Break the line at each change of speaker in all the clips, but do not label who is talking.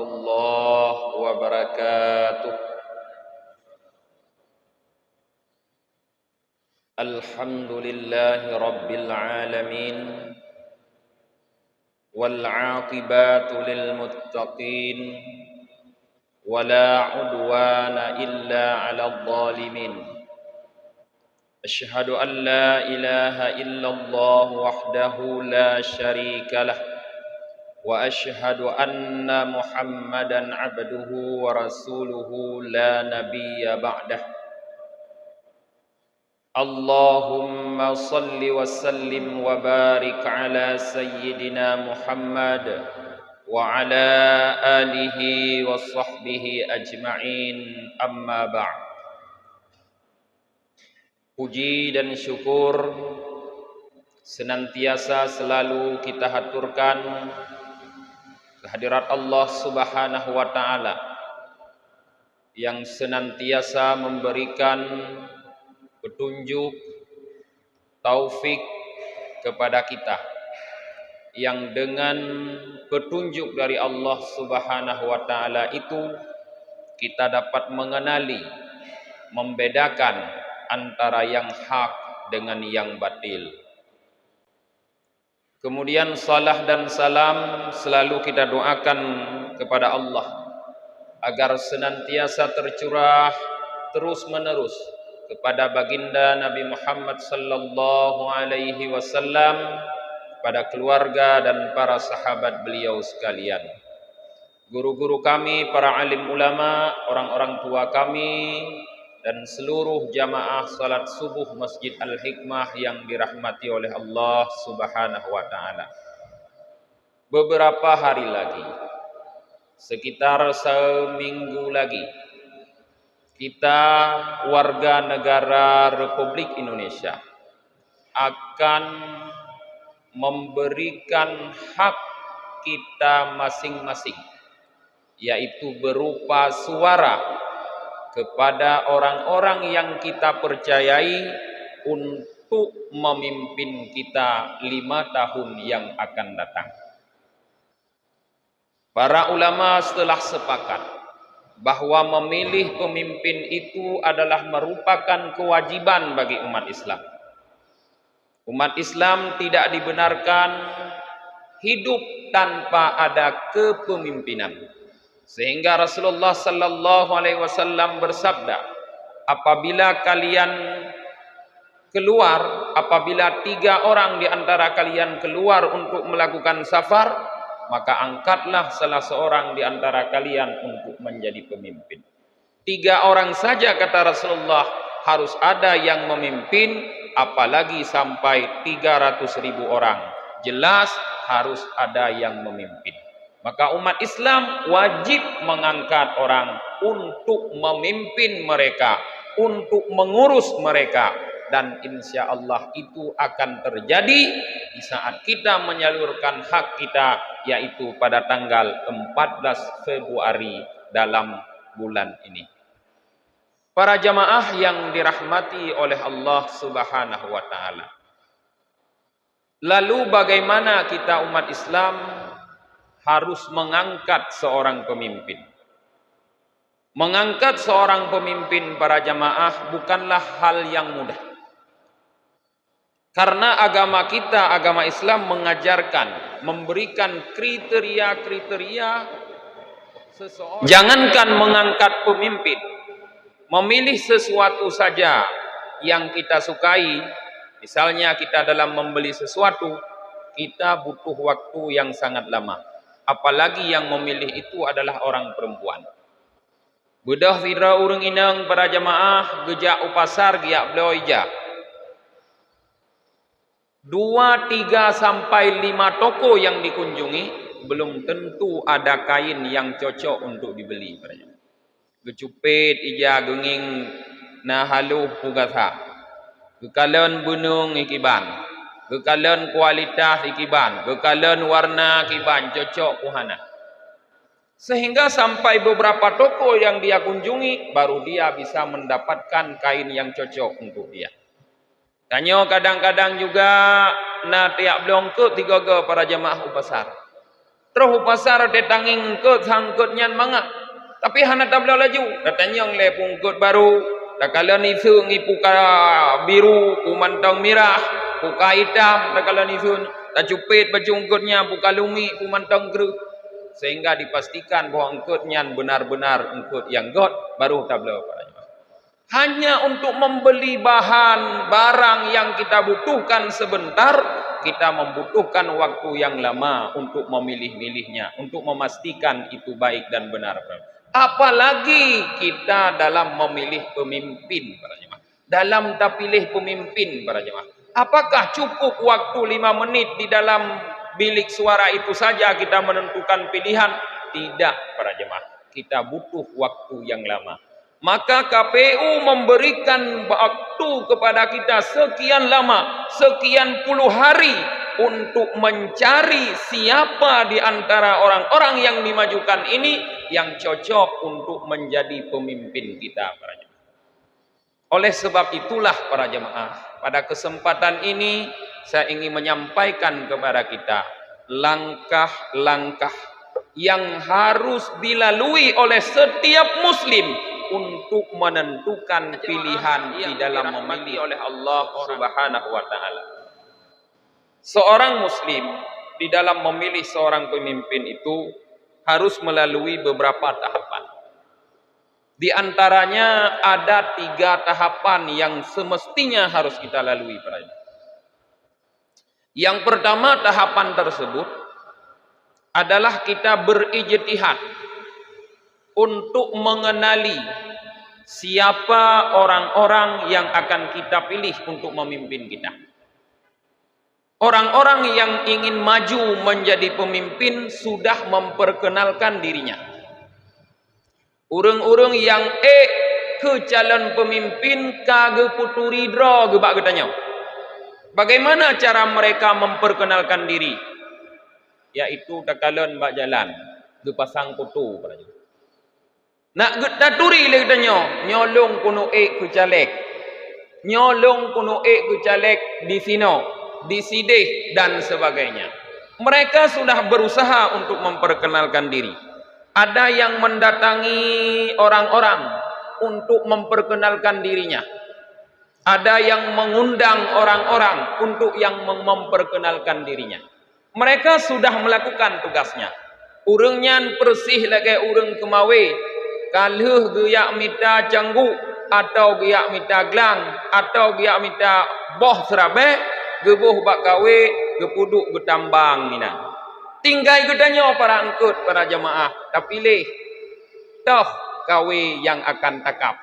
warahmatullahi wabarakatuh. Alhamdulillahi rabbil alamin, wal aqibatu lil muttaqin, wala udwana illa 'alal zalimin. Asyhadu an la ilaha illallah wahdahu la syarika lah, wa asyhadu anna Muhammadan abduhu wa rasuluhu la nabiyya ba'dah. Allahumma salli wa sallim wa barik ala sayyidina Muhammad wa ala alihi wa sahbihi ajma'in, amma ba'd. Puji dan syukur senantiasa selalu kita haturkan kehadirat Allah Subhanahu wa ta'ala yang senantiasa memberikan petunjuk, taufik kepada kita, yang dengan petunjuk dari Allah Subhanahu wa ta'ala itu kita dapat mengenali, membedakan antara yang hak dengan yang batil. Kemudian salah dan salam selalu kita doakan kepada Allah agar senantiasa tercurah terus menerus kepada baginda Nabi Muhammad sallallahu alaihi wasallam, pada keluarga dan para sahabat beliau sekalian, guru-guru kami, para alim ulama, orang-orang tua kami, dan seluruh jamaah salat subuh Masjid Al-Hikmah yang dirahmati oleh Allah Subhanahu wa ta'ala. Beberapa hari lagi, sekitar seminggu lagi, kita warga negara Republik Indonesia akan memberikan hak kita masing-masing, yaitu berupa suara kepada orang-orang yang kita percayai untuk memimpin kita 5 tahun yang akan datang. Para ulama telah sepakat bahwa memilih pemimpin itu adalah merupakan kewajiban bagi umat Islam. Umat Islam tidak dibenarkan hidup tanpa ada kepemimpinan. Sehingga Rasulullah sallallahu alaihi wasallam bersabda, apabila 3 orang di antara kalian keluar untuk melakukan safar, maka angkatlah salah seorang di antara kalian untuk menjadi pemimpin. 3 orang saja kata Rasulullah harus ada yang memimpin, apalagi sampai 300.000 orang. Jelas harus ada yang memimpin. Maka umat Islam wajib mengangkat orang untuk memimpin mereka, untuk mengurus mereka. Dan insya Allah itu akan terjadi di saat kita menyalurkan hak kita, yaitu pada tanggal 14 Februari dalam bulan ini. Para jamaah yang dirahmati oleh Allah Subhanahu wa ta'ala, lalu bagaimana kita umat Islam harus mengangkat seorang pemimpin? Mengangkat seorang pemimpin, para jamaah, bukanlah hal yang mudah. Karena agama kita, agama Islam mengajarkan, memberikan kriteria-kriteria seseorang. Jangankan mengangkat pemimpin, memilih sesuatu saja yang kita sukai, misalnya kita dalam membeli sesuatu, kita butuh waktu yang sangat lama. Apalagi yang memilih itu adalah orang perempuan. Bedah fira urang inang para jamaah gejak upasar giak beloija. 2, 3 sampai 5 toko yang dikunjungi, belum tentu ada kain yang cocok untuk dibeli. Gecupit ija genging na haluh pugatha. Gekalan bunung ikiban. Gekalan kualitas ikiban. Gekalan warna ikiban cocok kuhana. Sehingga sampai beberapa toko yang dia kunjungi, baru dia bisa mendapatkan kain yang cocok untuk dia. Tanya kadang-kadang juga na tiap belongkut 3 para jamaah upasar. Terus pasar detanging ngkut sangkut nyan mangak. Tapi hana tak boleh laju. Datanya le pungkut baru. Tak kala nisu ngipuka biru, pumantang merah, puka hitam, tak kala nisu tak cupit baju ngkutnya, puka lumi, pumantang geruk. Sehingga dipastikan bahwa ngkutnya benar-benar ngkut yang god, baru tak boleh apa. Hanya untuk membeli bahan barang yang kita butuhkan sebentar, kita membutuhkan waktu yang lama untuk memilih-milihnya, untuk memastikan itu baik dan benar. Apalagi kita dalam memilih pemimpin, para jemaah. Dalam terpilih pemimpin, para jemaah. Apakah cukup waktu 5 menit di dalam bilik suara itu saja kita menentukan pilihan? Tidak, para jemaah. Kita butuh waktu yang lama. Maka KPU memberikan waktu kepada kita sekian lama, sekian puluh hari untuk mencari siapa di antara orang-orang yang dimajukan ini yang cocok untuk menjadi pemimpin kita, para jemaah. Oleh sebab itulah, para jemaah, pada kesempatan ini saya ingin menyampaikan kepada kita langkah-langkah yang harus dilalui oleh setiap muslim untuk menentukan pilihan di dalam memilih oleh Allah Subhanahu wa taala. Seorang muslim di dalam memilih seorang pemimpin itu harus melalui beberapa tahapan. Di antaranya ada 3 tahapan yang semestinya harus kita lalui, para jemaah. Yang pertama, tahapan tersebut adalah kita berijtihad untuk mengenali siapa orang-orang yang akan kita pilih untuk memimpin kita. Orang-orang yang ingin maju menjadi pemimpin sudah memperkenalkan dirinya. Urang-urang yang ke calon pemimpin kage puturi dra gebak getanya. Bagaimana cara mereka memperkenalkan diri? Yaitu takalon bak jalan, gepasang foto, para jemaah. Nak taturi le katanya, nyolong kuno ke caleg. Nyolong kuno ke caleg di sino, di sideh dan sebagainya. Mereka sudah berusaha untuk memperkenalkan diri. Ada yang mendatangi orang-orang untuk memperkenalkan dirinya. Ada yang mengundang orang-orang untuk yang memperkenalkan dirinya. Mereka sudah melakukan tugasnya. Urangnya persih lagi urang kemawe. Kaluh giyak mita canggu atau giyak mita glang atau giyak mita boh serabe gebuh bak kawe gepuduk getambang mina. Tinggai gedanya para angkut, para jemaah, tapi pilih toh kawe yang akan takap.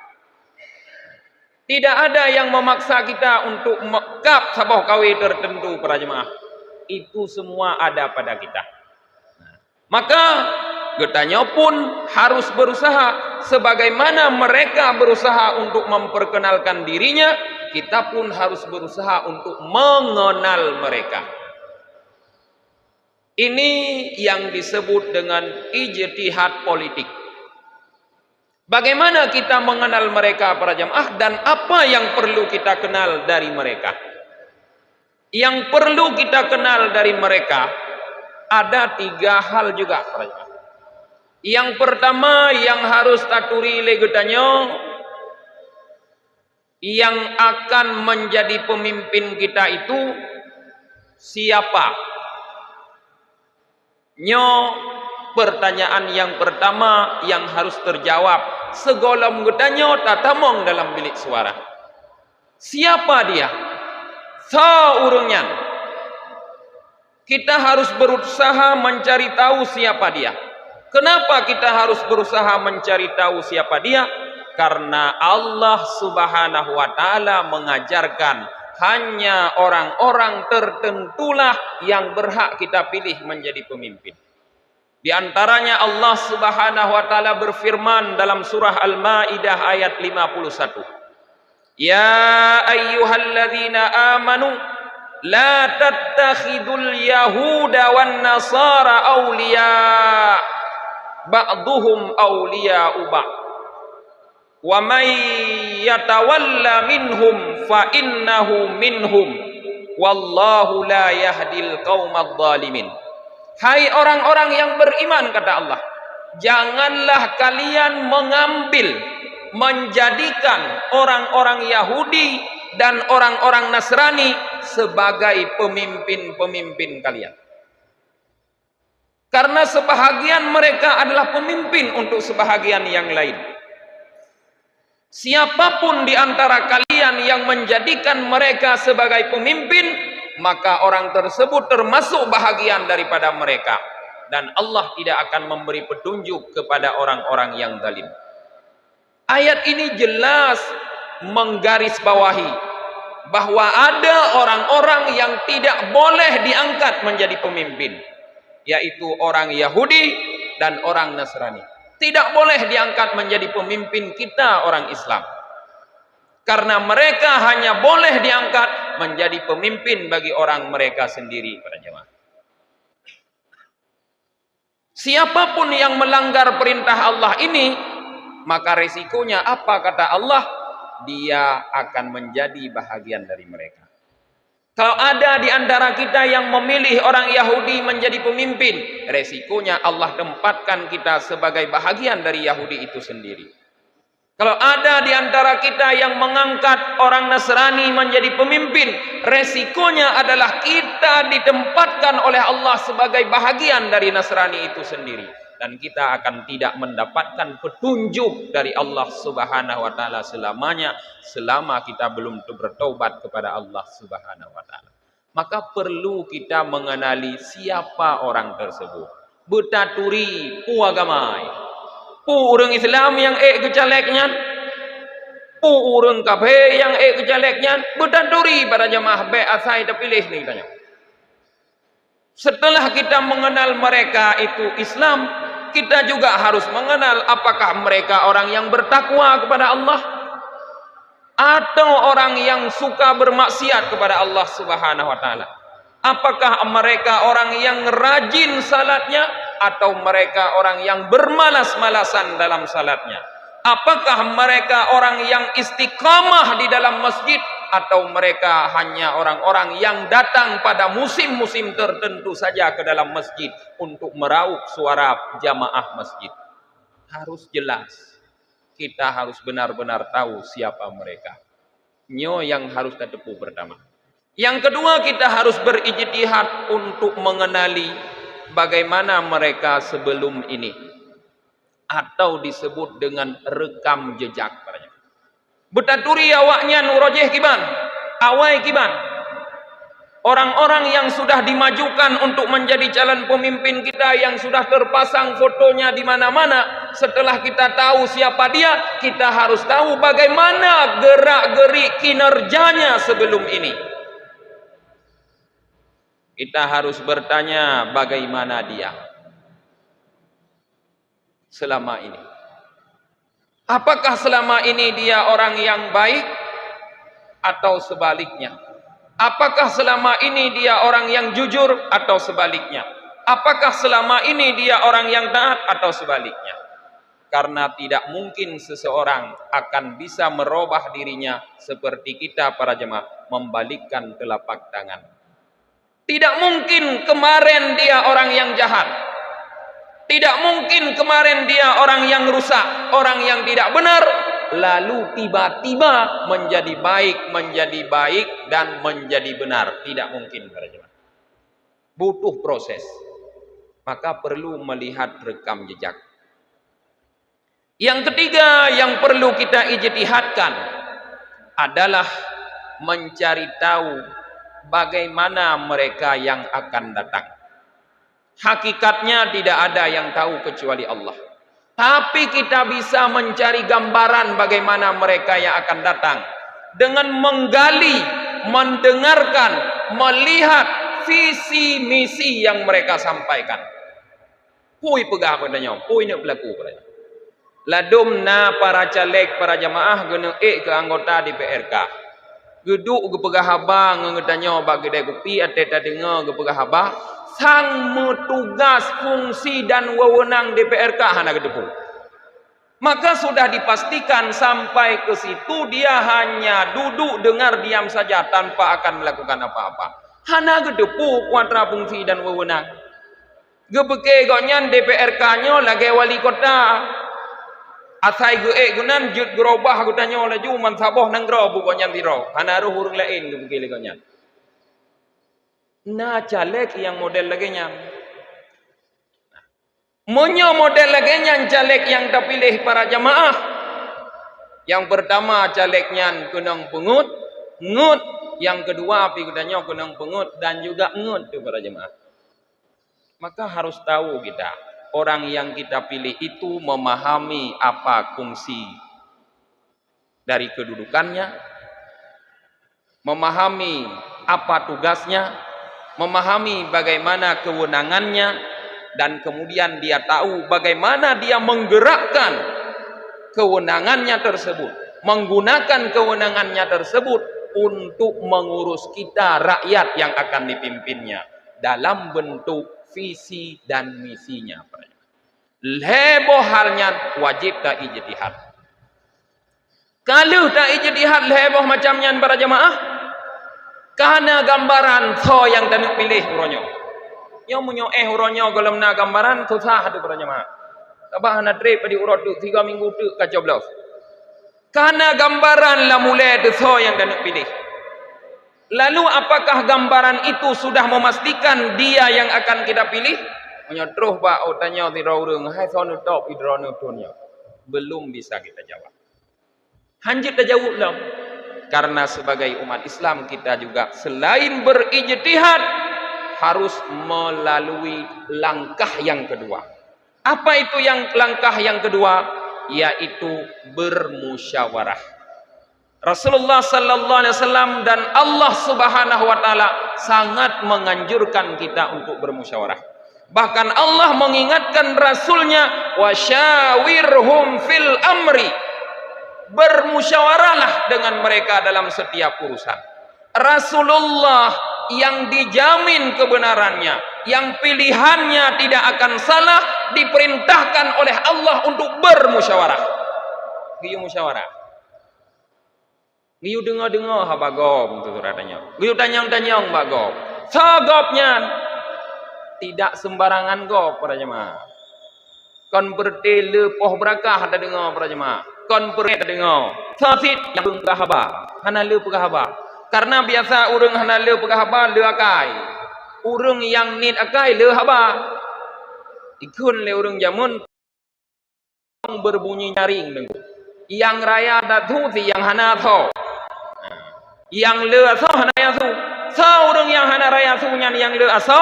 Tidak ada yang memaksa kita untuk mekap sabah kawe tertentu, para jemaah. Itu semua ada pada kita. Maka getanya pun harus berusaha sebagaimana mereka berusaha untuk memperkenalkan dirinya, kita pun harus berusaha untuk mengenal mereka. Ini yang disebut dengan ijtihad politik. Bagaimana kita mengenal mereka, para jemaah, dan apa yang perlu kita kenal dari mereka? Yang perlu kita kenal dari mereka ada 3 hal juga, para jemaah. Yang pertama yang harus taturi legetanyo, yang akan menjadi pemimpin kita itu siapa? Pertanyaan yang pertama yang harus terjawab segolong gedanyo tatamong dalam bilik suara. Siapa dia? Saurungnya. Kita harus berusaha mencari tahu siapa dia. Kenapa kita harus berusaha mencari tahu siapa dia? Karena Allah Subhanahu wa taala mengajarkan hanya orang-orang tertentulah yang berhak kita pilih menjadi pemimpin. Di antaranya Allah Subhanahu wa taala berfirman dalam surah Al-Maidah ayat 51. Ya ayyuhalladzina amanu la tattakhidul yahuda wan nasara awliya ba'duhum awliya'u ba'd wa may yatawalla minhum fa innahu minhum wallahu la yahdil qaumadh dhalimin. Hai orang-orang yang beriman, kata Allah, janganlah kalian menjadikan orang-orang Yahudi dan orang-orang Nasrani sebagai pemimpin-pemimpin kalian. Karena sebahagian mereka adalah pemimpin untuk sebahagian yang lain. Siapapun di antara kalian yang menjadikan mereka sebagai pemimpin, maka orang tersebut termasuk bahagian daripada mereka. Dan Allah tidak akan memberi petunjuk kepada orang-orang yang zalim. Ayat ini jelas menggarisbawahi bahwa ada orang-orang yang tidak boleh diangkat menjadi pemimpin, yaitu orang Yahudi dan orang Nasrani. Tidak boleh diangkat menjadi pemimpin kita orang Islam. Karena mereka hanya boleh diangkat menjadi pemimpin bagi orang mereka sendiri, para jemaah. Siapapun yang melanggar perintah Allah ini, maka resikonya apa, kata Allah? Dia akan menjadi bahagian dari mereka. Kalau ada di antara kita yang memilih orang Yahudi menjadi pemimpin, resikonya Allah tempatkan kita sebagai bahagian dari Yahudi itu sendiri. Kalau ada di antara kita yang mengangkat orang Nasrani menjadi pemimpin, resikonya adalah kita ditempatkan oleh Allah sebagai bahagian dari Nasrani itu sendiri. Dan kita akan tidak mendapatkan petunjuk dari Allah Subhanahu wa Ta'ala selamanya, selama kita belum bertaubat kepada Allah Subhanahu wa Ta'ala. Maka perlu kita mengenali siapa orang tersebut. Betaturi puagamai. Orang Islam yang kecaleknya, orang kafir yang kecaleknya, bertanduri pada jemaah asai terpilih nih tanya. Setelah kita mengenal mereka itu Islam, kita juga harus mengenal apakah mereka orang yang bertakwa kepada Allah atau orang yang suka bermaksiat kepada Allah Subhanahu wa Ta'ala. Apakah mereka orang yang rajin salatnya atau mereka orang yang bermalas-malasan dalam salatnya? Apakah mereka orang yang istiqamah di dalam masjid atau mereka hanya orang-orang yang datang pada musim-musim tertentu saja ke dalam masjid untuk meraup suara jamaah masjid? Harus jelas. Kita harus benar-benar tahu siapa mereka. Nyo yang harus tertepu pertama. Yang kedua, kita harus berijtihad untuk mengenali bagaimana mereka sebelum ini, atau disebut dengan rekam jejak. Betaturi awaknya nurojeh kiban, awai kiban. Orang-orang yang sudah dimajukan untuk menjadi calon pemimpin kita, yang sudah terpasang fotonya di mana-mana, setelah kita tahu siapa dia, kita harus tahu bagaimana gerak-gerik kinerjanya sebelum ini. Kita harus bertanya bagaimana dia selama ini. Apakah selama ini dia orang yang baik atau sebaliknya? Apakah selama ini dia orang yang jujur atau sebaliknya? Apakah selama ini dia orang yang taat atau sebaliknya? Karena tidak mungkin seseorang akan bisa merubah dirinya seperti kita para jemaah membalikkan telapak tangan. Tidak mungkin kemarin dia orang yang jahat. Tidak mungkin kemarin dia orang yang rusak, orang yang tidak benar, lalu tiba-tiba menjadi baik dan menjadi benar. Tidak mungkin, para jemaah. Butuh proses. Maka perlu melihat rekam jejak. Yang ketiga yang perlu kita ijtihadkan adalah mencari tahu bagaimana mereka yang akan datang. Hakikatnya tidak ada yang tahu kecuali Allah. Tapi kita bisa mencari gambaran bagaimana mereka yang akan datang dengan menggali, mendengarkan, melihat visi misi yang mereka sampaikan. Pui pegah padanya, pui nak berlaku padanya. Ladumna para caleg, para jamaah guna ke anggota DPRK. Geduk ke pegahaba ngetanya bagi dia kopi atau dengar ke pegahaba sang tugas fungsi dan wewenang DPRK hana kedepu. Maka sudah dipastikan sampai ke situ dia hanya duduk dengar diam saja tanpa akan melakukan apa-apa. Hana kedepu kuadra fungsi dan wewenang. Gebeke gonyan DPRK-nyo lagi wali kota. Asai gunan jut gerobah gutanyo laju mansaboh nang gro bu gonyan tiro. Hanaru hurung lain gebeke le gonyan. Nah caleg yang model lagi nya. Monyo model lagi nya caleg yang terpilih para jamaah. Yang pertama calegnya kunang pengut, ngut. Yang kedua pigudannya kunang pengut dan juga ngut tu para jemaah. Maka harus tahu kita, orang yang kita pilih itu memahami apa fungsi dari kedudukannya, memahami apa tugasnya, memahami bagaimana kewenangannya, dan kemudian dia tahu bagaimana dia menggerakkan kewenangannya tersebut, menggunakan kewenangannya tersebut untuk mengurus kita rakyat yang akan dipimpinnya dalam bentuk visi dan misinya. Leboh halnya wajib tak ijtihad. Kalau tak ijtihad leboh macamnya para jemaah, karena gambaran so yang tanuk pilih uronyo. Yang munyo uronyo golem na gambaran susah tu para jemaah. Tabah na trip di urut tu 3 minggu tu kacau belau. Karena gambaran lah mulai tu so yang tanuk pilih. Lalu apakah gambaran itu sudah memastikan dia yang akan kita pilih? Menyotruh pak tanya ti raurung hai sonu top idrono tunyo. Belum bisa kita jawab. Hanjit dah jawab lah. Karena sebagai umat Islam kita juga selain berijtihad harus melalui langkah yang kedua. Apa itu yang langkah yang kedua? Yaitu bermusyawarah. Rasulullah sallallahu alaihi wasallam dan Allah Subhanahu wa taala sangat menganjurkan kita untuk bermusyawarah. Bahkan Allah mengingatkan rasulnya wasyawirhum fil amri. Bermusyawarahlah dengan mereka dalam setiap urusan. Rasulullah yang dijamin kebenarannya, yang pilihannya tidak akan salah, diperintahkan oleh Allah untuk bermusyawarah. Giyu musyawarah. Giyu dengar-dengar ha bagom tu katanya. Giyu tanyang-tanyang bagom. Sagopnya tidak sembarangan gop para jemaah. Kon bertele poh berakah ada dengar para jemaah. Kon peret dengar. Sasit yang pegah haba. Hana le pegah haba. Karena biasa urang hana le pegah haba le akai. Urang yang nit akai le haba. Ikun le urang jamun berbunyi nyaring dengu. Yang raya datu si yang hana tho. Yang le aso hana yasu. Seorang yang hana raya sunya yang le aso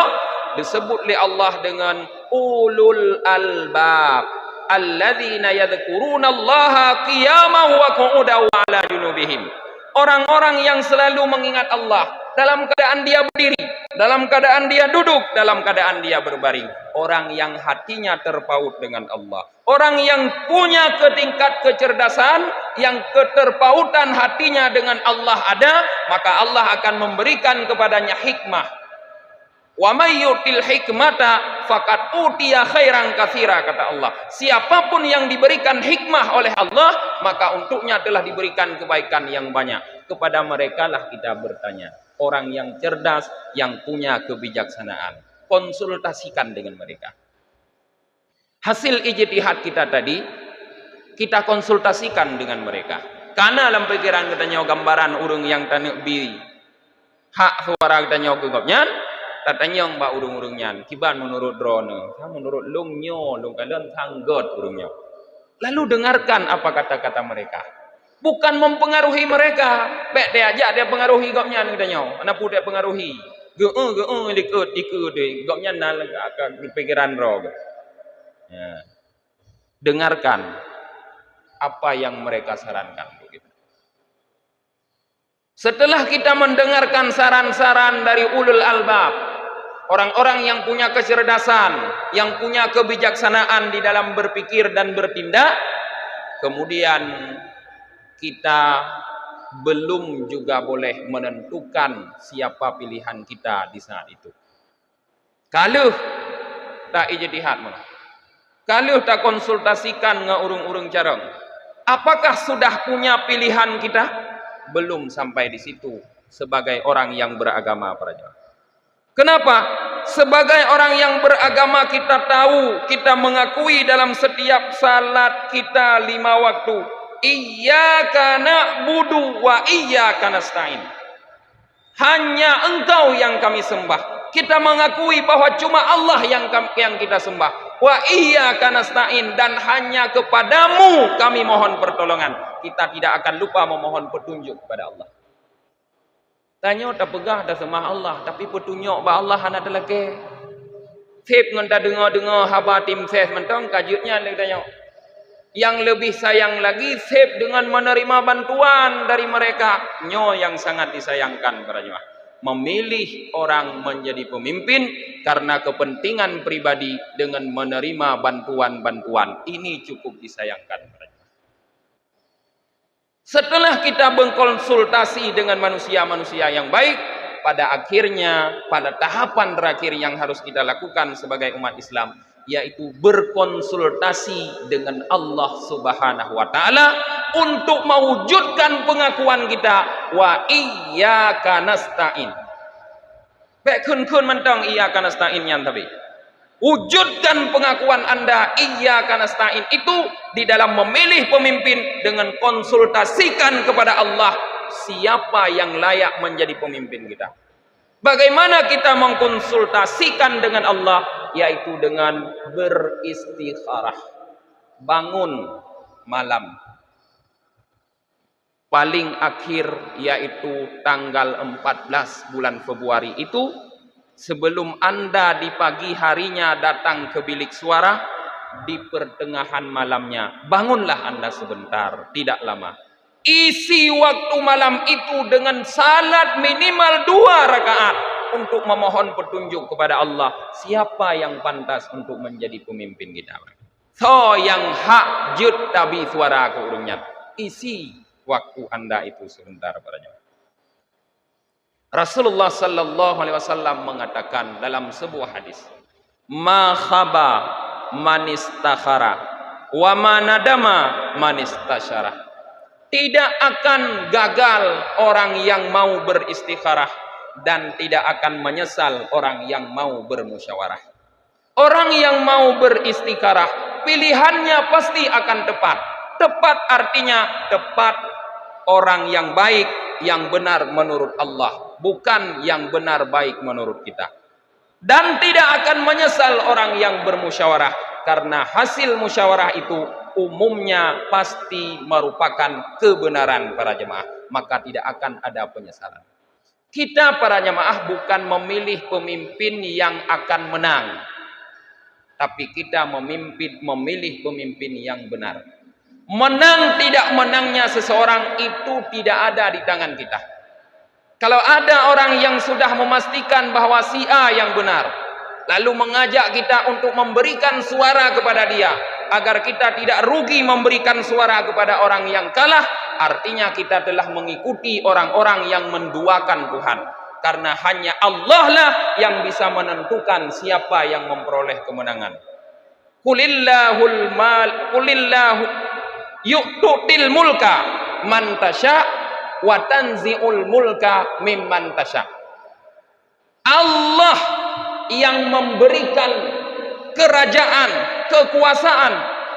disebut oleh Allah dengan ulul albab alladzina yadhkuruna Allaha qiyaman wa qu'udan wa ala junubihim. Orang-orang yang selalu mengingat Allah dalam keadaan dia berdiri, dalam keadaan dia duduk, dalam keadaan dia berbaring. Orang yang hatinya terpaut dengan Allah. Orang yang punya tingkat kecerdasan, yang keterpautan hatinya dengan Allah ada, maka Allah akan memberikan kepadanya hikmah. Wa may yutil hikmata faqad utiya khairan katsira, kata Allah. Siapapun yang diberikan hikmah oleh Allah, maka untuknya telah diberikan kebaikan yang banyak. Kepada mereka lah kita bertanya. Orang yang cerdas, yang punya kebijaksanaan. Konsultasikan dengan mereka. Hasil ijtihad kita tadi, kita konsultasikan dengan mereka. Karena dalam pikiran katanya gambaran urung yang tanuk bi hak suara katanya gegapnya, katanya mbak urung-urungnya kiban menurut drone, menurut lungnyo, lung kalian tanggot urungnya. Lalu dengarkan apa kata-kata mereka. Bukan mempengaruhi mereka. Baik dia aja dia pengaruhi gapnya katanya. Ana pu dia pengaruhi. Likut deh. Gapnya nal akan pikiran ro. Ya. Dengarkan apa yang mereka sarankan begitu. Setelah kita mendengarkan saran-saran dari ulul albab, orang-orang yang punya kecerdasan, yang punya kebijaksanaan di dalam berpikir dan bertindak, kemudian kita belum juga boleh menentukan siapa pilihan kita di saat itu. Kalau tak ijtihad, kalau tak konsultasikan dengan urung-urung carang, apakah sudah punya pilihan kita? Belum sampai di situ sebagai orang yang beragama para jemaah. Kenapa? Sebagai orang yang beragama kita tahu, kita mengakui dalam setiap salat kita 5 waktu, iyyaka na'budu wa iyyaka nasta'in. Hanya Engkau yang kami sembah. Kita mengakui bahwa cuma Allah yang kita sembah. Wa iyyaka nasta'in, dan hanya kepadamu kami mohon pertolongan. Kita tidak akan lupa memohon petunjuk kepada Allah. Tanya tak pegah dah sembah Allah, tapi petunjuk bah Allah hana telake. Fib ngan tak dengar-dengar haba tim ses mentong kajutnya dia tanya. Yang lebih sayang lagi save dengan menerima bantuan dari mereka. Nyo yang sangat disayangkan para jemaah. Memilih orang menjadi pemimpin karena kepentingan pribadi dengan menerima bantuan-bantuan. Ini cukup disayangkan para jemaah. Setelah kita berkonsultasi dengan manusia-manusia yang baik, pada akhirnya, pada tahapan terakhir yang harus kita lakukan sebagai umat Islam, yaitu berkonsultasi dengan Allah Subhanahu wa taala untuk mewujudkan pengakuan kita wa iyyaka nasta'in. Baik kun mentang iyyaka nasta'in yang tapi. Wujudkan pengakuan Anda iyyaka nasta'in itu di dalam memilih pemimpin dengan konsultasikan kepada Allah siapa yang layak menjadi pemimpin kita. Bagaimana kita mengkonsultasikan dengan Allah? Yaitu dengan beristikharah. Bangun malam. Paling akhir yaitu tanggal 14 bulan Februari itu, sebelum Anda di pagi harinya datang ke bilik suara, di pertengahan malamnya bangunlah Anda sebentar, tidak lama. Isi waktu malam itu dengan salat minimal 2 rakaat untuk memohon petunjuk kepada Allah siapa yang pantas untuk menjadi pemimpin kita. So yang hak jud tabi suara ke urungnya. Isi waktu Anda itu sebentar para jemaah. Rasulullah sallallahu alaihi wasallam mengatakan dalam sebuah hadis, "Ma khaba man istakhara wa ma nadama man istasyara." Tidak akan gagal orang yang mau beristikharah dan tidak akan menyesal orang yang mau bermusyawarah. Orang yang mau beristikharah, pilihannya pasti akan tepat. Tepat artinya tepat orang yang baik, yang benar menurut Allah, bukan yang benar baik menurut kita. Dan tidak akan menyesal orang yang bermusyawarah, karena hasil musyawarah itu umumnya pasti merupakan kebenaran para jemaah, maka tidak akan ada penyesalan. Kita para jemaah bukan memilih pemimpin yang akan menang, tapi kita memilih pemimpin yang benar. Menang tidak menangnya seseorang itu tidak ada di tangan kita. Kalau ada orang yang sudah memastikan bahwa si A yang benar, lalu mengajak kita untuk memberikan suara kepada dia, agar kita tidak rugi memberikan suara kepada orang yang kalah, artinya kita telah mengikuti orang-orang yang menduakan Tuhan. Karena hanya Allah lah yang bisa menentukan siapa yang memperoleh kemenangan. Qulillahu yu'til mulka man tasya wa tanzi'ul mulka mimman tasya. Allah yang memberikan kerajaan, kekuasaan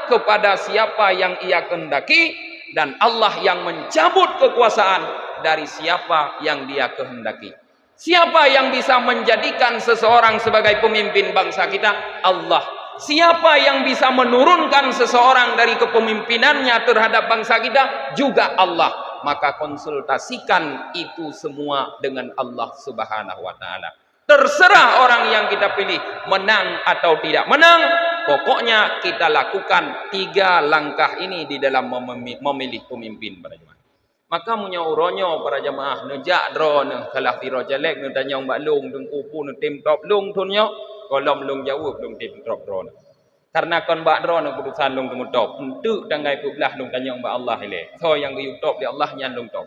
kepada siapa yang Ia kehendaki, dan Allah yang mencabut kekuasaan dari siapa yang Dia kehendaki. Siapa yang bisa menjadikan seseorang sebagai pemimpin bangsa kita? Allah. Siapa yang bisa menurunkan seseorang dari kepemimpinannya terhadap bangsa kita? Juga Allah. Maka konsultasikan itu semua dengan Allah Subhanahu wa taala. Terserah orang yang kita pilih menang atau tidak menang, pokoknya kita lakukan 3 langkah ini di dalam memilih pemimpin para jemaah. Maka munya uronyo para jemaah nejak dro ne kalah piro jelek ne tanya mbak long deng upu ne tim top long tunyo kolom long jawab long tim top dro ne. Karena kon mbak dro ne putusan long temu top untuk tanggai publah long tanya mbak Allah ile. So yang yu top di Allah nyan long top.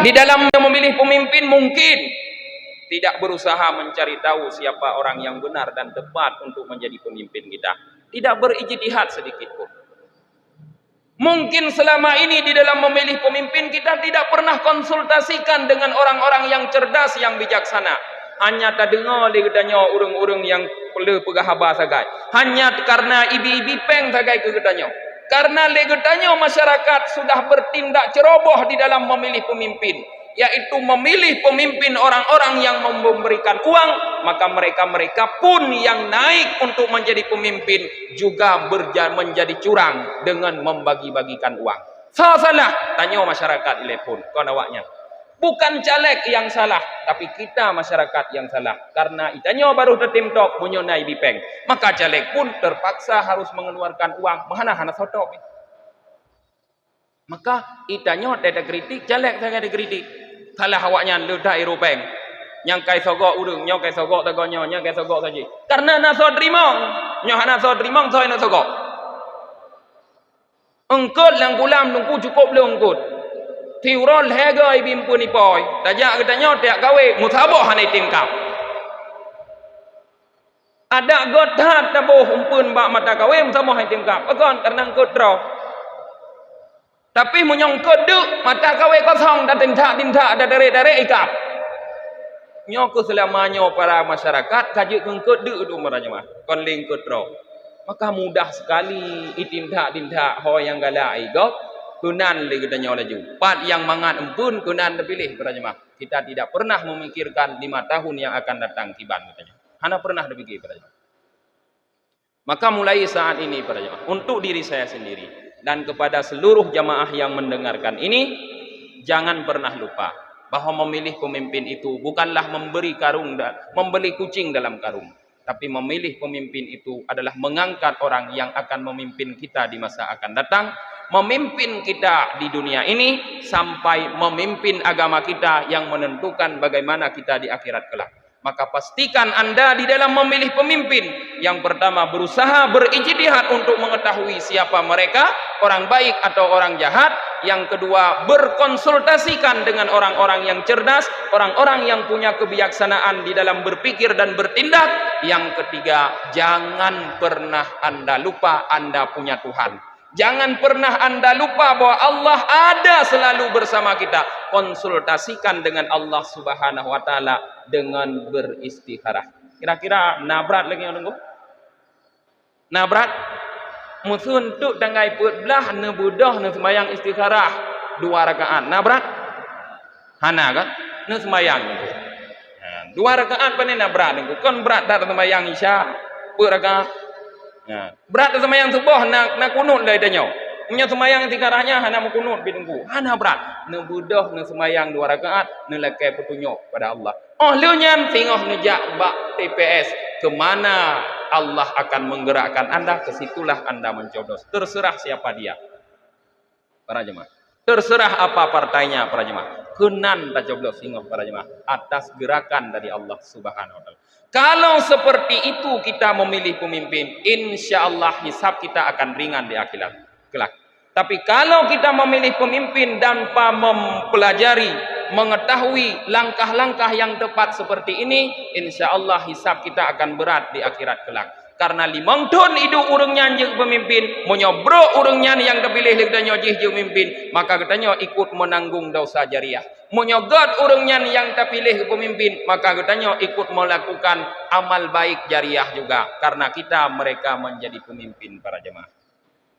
di dalam memilih pemimpin mungkin tidak berusaha mencari tahu siapa orang yang benar dan tepat untuk menjadi pemimpin kita. Tidak berijtihad sedikit pun. Mungkin selama ini di dalam memilih pemimpin kita tidak pernah konsultasikan dengan orang-orang yang cerdas, yang bijaksana. Hanya tak dengar katanya urang-urang yang perlu pegahaba sagai. Hanya karena ibi-ibi peng sagai ke katanya. Karena legetanya masyarakat sudah bertindak ceroboh di dalam memilih pemimpin, yaitu memilih pemimpin orang-orang yang memberikan uang, maka mereka-mereka pun yang naik untuk menjadi pemimpin juga menjadi curang dengan membagi-bagikan uang. Salah, tanya masyarakat ile pun, kon awaknya. Bukan caleg yang salah, tapi kita masyarakat yang salah. Karena itanya baru tertimtok menyonai bipeng. Maka caleg pun terpaksa harus mengeluarkan uang. Mahana-hana sotok. Maka itanya ada kritik, caleg saya ada kritik. Salah awaknya ludah irupeng. Yang kai sogok urung, nyok kai sogok tagonyo, nyok kai sogok saja. Karena naso drimong, hana so drimong soy na sogok. Engkut lang kulam nungku cukup le engkut. Tiurol hega ibim pun ipoy. Tajak katanya tiak gawe mutabah hanai tingkap. Ada godat tabuh umpun bak mata gawe mutabah hanai tingkap. Agon karena engkut draw. Tapi menyongkut duk mata gawe kosong dan tindak ada dari ikap. Nyoku selamanya para masyarakat kajuk engkut duk tu maranya mah. Kon lingkut draw. Maka mudah sekali itindak ho yang galai gop. Kunan lagi katanya laju. Pat yang mangat empun kunan terpilih katanya mah. Kita tidak pernah memikirkan 5 tahun yang akan datang tiban katanya. Hana pernah dipikir katanya. Maka mulai saat ini katanya untuk diri saya sendiri dan kepada seluruh jamaah yang mendengarkan ini, jangan pernah lupa bahwa memilih pemimpin itu bukanlah memberi membeli kucing dalam karung. Tapi memilih pemimpin itu adalah mengangkat orang yang akan memimpin kita di masa akan datang, memimpin kita di dunia ini sampai memimpin agama kita yang menentukan bagaimana kita di akhirat kelak. Maka pastikan Anda di dalam memilih pemimpin yang pertama berusaha berijtihad untuk mengetahui siapa mereka, orang baik atau orang jahat. Yang kedua berkonsultasikan dengan orang-orang yang cerdas, orang-orang yang punya kebijaksanaan di dalam berpikir dan bertindak. Yang ketiga, jangan pernah Anda lupa Anda punya Tuhan. Jangan pernah Anda lupa bahwa Allah ada selalu bersama kita. Konsultasikan dengan Allah Subhanahu wa taala dengan beristikharah. Kira-kira nabrat lagi yang nunggu? Nabrat musun tu tangai put belah ne budah ne sembayang istikharah 2 rakaat. Nabrat? Hana kan? Ne sembayang tu. 2 rakaat panen nabrat nunggu. Kon berat dah sembayang Isya put rakaat. Nah, berat semayang subuh nak kunut lah idanyo. Punya semayang tikarahnya hana kunut bidungku. Hana berat. Ne budah ne semayang 2 rakaat ne lakai petunjuk pada Allah. Oh lunyan tengok nejak bak TPS ke mana Allah akan menggerakkan Anda, ke situlah Anda mencoblos. Terserah siapa dia. Para jemaah. Terserah apa partainya para jemaah. Kenan tak coblos singgoh para jemaah atas gerakan dari Allah Subhanahu wa taala. Kalau seperti itu kita memilih pemimpin, insya Allah hisab kita akan ringan di akhirat kelak. Tapi kalau kita memilih pemimpin tanpa mempelajari, mengetahui langkah-langkah yang tepat seperti ini, insya Allah hisab kita akan berat di akhirat kelak. Karena 5 tahun hidup urangnya jadi pemimpin, menyobro urangnya yang terpilih katanya jadi pemimpin, maka katanya ikut menanggung dosa jariah. Menyogot urangnya yang terpilih pemimpin, maka katanya ikut melakukan amal baik jariah juga. Karena kita mereka menjadi pemimpin para jemaah.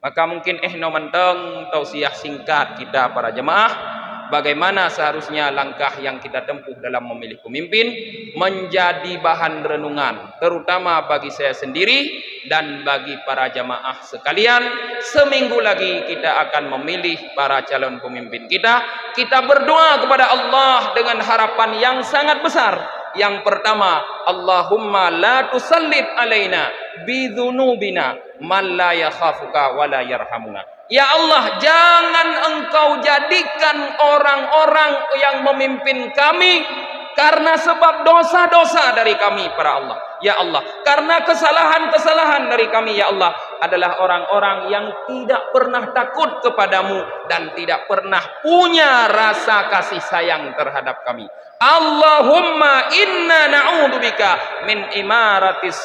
Maka mungkin no menteng tausiah singkat kita para jemaah. Bagaimana seharusnya langkah yang kita tempuh dalam memilih pemimpin menjadi bahan renungan, terutama bagi saya sendiri dan bagi para jamaah sekalian. Seminggu lagi kita akan memilih para calon pemimpin kita. Kita berdoa kepada Allah dengan harapan yang sangat besar. Yang pertama, Allahumma la tusallit alaina bidhunubina man la yakhafuka wa la yarhamuna. Ya Allah, jangan engkau jadikan orang-orang yang memimpin kami karena sebab dosa-dosa dari kami para Allah. Ya Allah, karena kesalahan-kesalahan dari kami ya Allah, adalah orang-orang yang tidak pernah takut kepadamu dan tidak pernah punya rasa kasih sayang terhadap kami. Allahumma inna na'udzubika min imaratis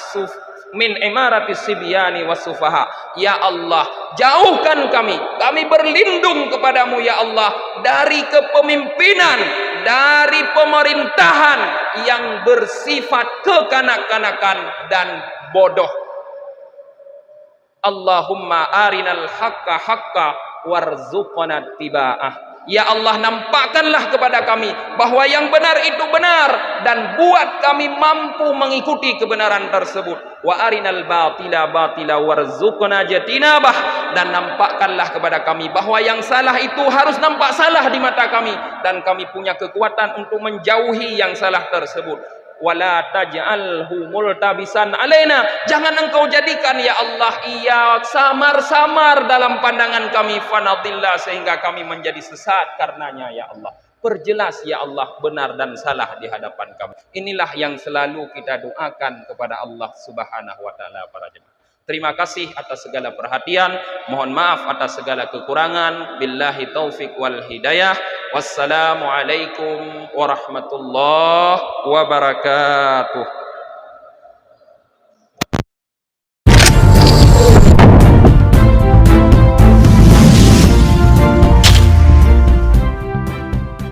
sibyani wasufaha. Ya Allah, jauhkan kami berlindung kepadamu ya Allah dari kepemimpinan, dari pemerintahan yang bersifat kekanak-kanakan dan bodoh. Allahumma arinal haqqa haqqa warzuqna tiba'ah. Ya Allah, nampakkanlah kepada kami bahwa yang benar itu benar dan buat kami mampu mengikuti kebenaran tersebut. Wa arinal batila batila warzuqna jatinabah, dan nampakkanlah kepada kami bahwa yang salah itu harus nampak salah di mata kami dan kami punya kekuatan untuk menjauhi yang salah tersebut. Wala taj'alhu multabisan alaina, jangan engkau jadikan ya Allah ia samar-samar dalam pandangan kami, fanadillah, sehingga kami menjadi sesat karenanya ya Allah. Perjelas ya Allah benar dan salah di hadapan kami. Inilah yang selalu kita doakan kepada Allah Subhanahu wa taala para jemaah. Terima kasih atas segala perhatian. Mohon maaf atas segala kekurangan. Billahi taufik wal hidayah. Wassalamualaikum warahmatullahi wabarakatuh.